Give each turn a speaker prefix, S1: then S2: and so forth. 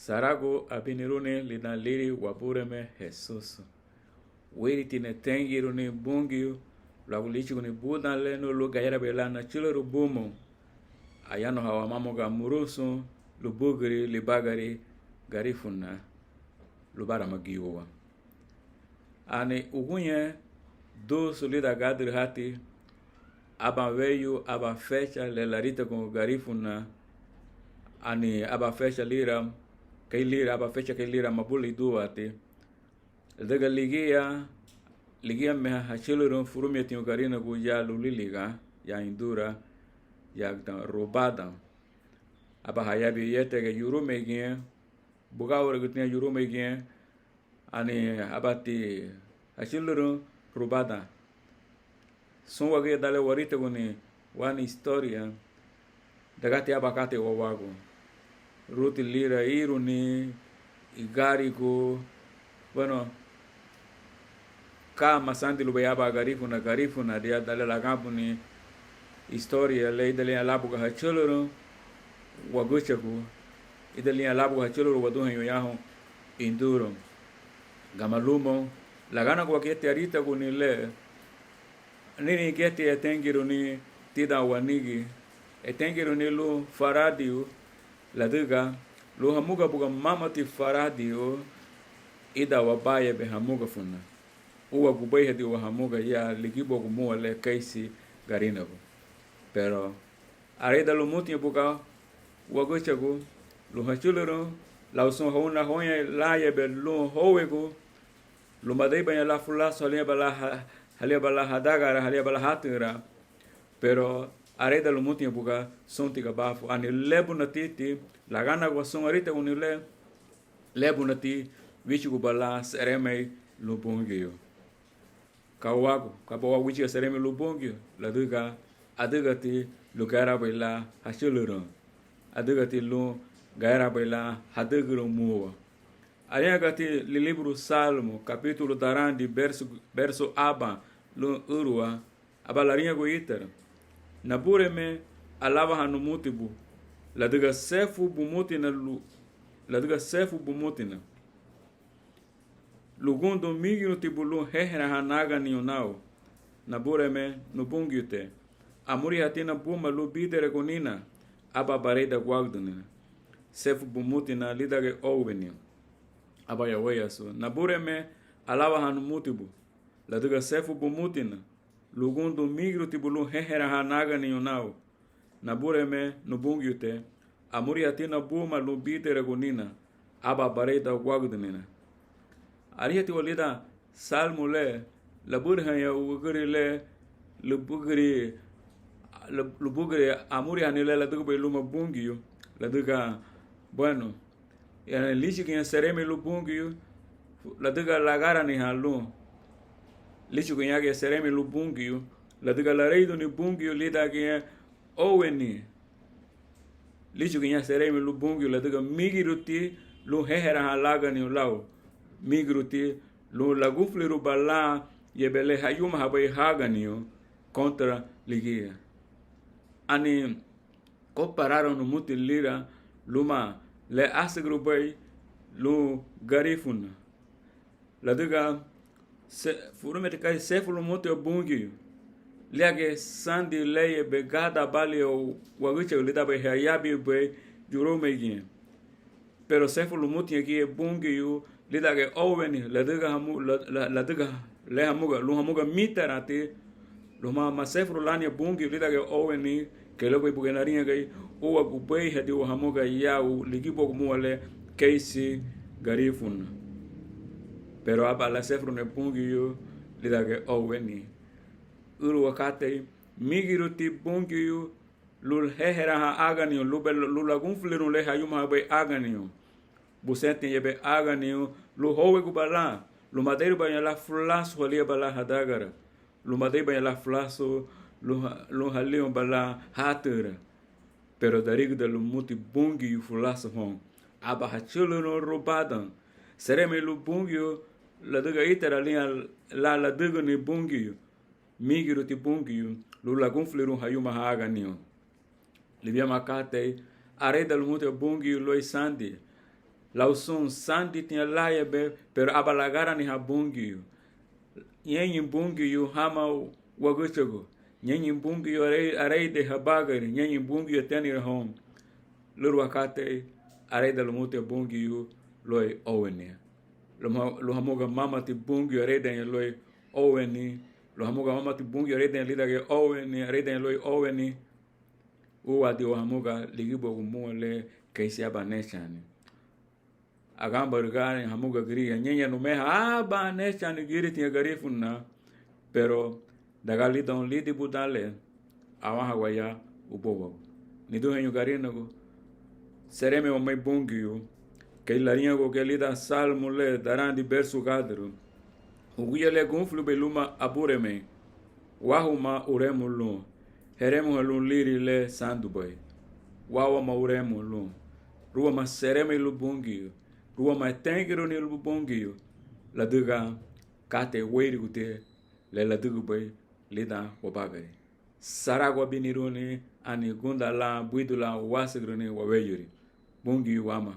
S1: Sarago abinirune lina liri wabureme Jesus. Wiri tine tengirune bungiu lagulichigune budan leno lu gayara belana chiluru bumo. Ayano hawa mamoga murusu lubugri libagari garifuna lubara magiwa. Ane ugunye do solida gadri hati aba veio aba fecha le larita con garifuna ani aba fecha lira kay lira aba fecha kay lira mabuli duate daga ligia me hachilurun furumia tinho garina gu ya luliliga ya Indura ya robada aba hayabi yete ke yurume gien bugawre gutnya yurume gien ani abati hachilurun robada son wage dale warite guni wani historia dagati abakate wawago ruti lira iruni igarigo bueno kama santi lubayaba garifuna dia dale lagapuni historia lei dale alabuga hachuluru waguchaku idale alabuga hachuluru waduhan yoyaho induro gamalumo lagana kwa kete arita guni le nini kete etengiruni tida wanigi etengiruni lu faradiu laduga lu hamuga buga mamati faradiu ida wabaye be hamuga funa uwa gubai hadi wa hamuga ya ligibo gumua le kaisi garinago pero areda lu muti buga wagochagu lu hachuluru la usun hona hoya la ye be lu howego lu madai banya la fula solia bala halia bala hadagara halia bala hatira pero areda lu muti buga sonti gabafu ani lebunatiti la gana go son arita unile lebunati wichu bala sereme lu bongio kawago kabawa wichu sereme lu bongio la duga adugati lu gara bela hachulurun adugati lu gara bela haduguru muwa aliagati li livro Salmo capítulo tarandi verso aba lu urua abalarinha goitara nabureme alava hanumutibu laduga sefu bumutina lu laduga sefu bumutina lugundo migno tibulu hehra hanaga nionao nabureme nubungyute amuri hatina buma lu bidere gonina aba bareda guagdunina sefu bumutina lidage ovenio aba yaweyasu nabureme alava hanumutibu laduga sefu bumutina lugundo migro tibulu hehera hanaga nionao nabureme nubungyute amuri hatina buma lu bidere gonina aba bareda guagdunina arihati walida salmo le laburhan ya ugri le lubugri amuri hanile la duga luma bungio la duga bueno ya lichi que sereme lubungio la duga lagara ni halu lichi que ya sereme lubungio la duga la reido ni bungio lida que oweni lichi que ya sereme lubungio la duga migiruti lu hehera halaga ni lao migruti lu lagufliru bala yebele hayuma habai haganio contra ligia ani compararon no mutilira luma le asgrubai lu garifuna la diga se furumete kai sefulu moto bungi lege sandi leye begada balio waguche lida be hayabi be juromegin pero sefulu muti aqui bungi yu lida ke oveni la diga hamu la diga le hamuga lu hamuga mitarati lu ma sefulu lania bungi lida ke oveni que lo que bugenarinha gai o gubei hadi o hamuga yau ligibo muale keisi garifuna pero aba la sefru ne pungiyo lida ke oweni uru wakate migiruti pungiyo lul hehera ha aganio lu lagun fliru le hayuma be aganio busente yebe aganio lu howe gubala lu madeiru banya la flaso ali bala hadagara lu madei banya la flaso lu halio bala hatera pero darigo de lu muti bungi yu flaso hon aba hachulurun robadan sereme lu bungi la duga itera la duga ni bungi migiru ti bungi lu lagun flirun hayuma haganio libya makate areda lu muti bungi lo isandi lausun sandi tinha laia be pero abalagara ni habungi nyenyi bungi yu hama waguchago nyenyi bungi yu arei de habagari nyenyi bungi yu teni home luru akate arei de lumute bungi yu loi owenia lo hamoga mama ti bungi yu arei de loi oweni lo hamoga mama ti bungi yu arei de lida ge oweni arei de loi oweni uwa di o hamoga ligibo kumule keisi abaneshani agamba rigani hamuga giri nyenya no meha aba necha ni giri tinha garifuna pero dagali don lidi budale awa hawaya ubobo ni do henyo garina go sereme o mai bongio que larinha go que lida salmo le darandi bersu gadru uguya le gonflu beluma abureme wahuma uremu lu heremu lu liri le sanduboy wawa ma uremu lu ruwa ma sereme lu bongio ruwa mai tengiro ni lu bongio la duga kate weiri gute le la dugu boy lida wabagari saragwa biniruni ani gunda la buidula wasigruni waweyuri bongio wama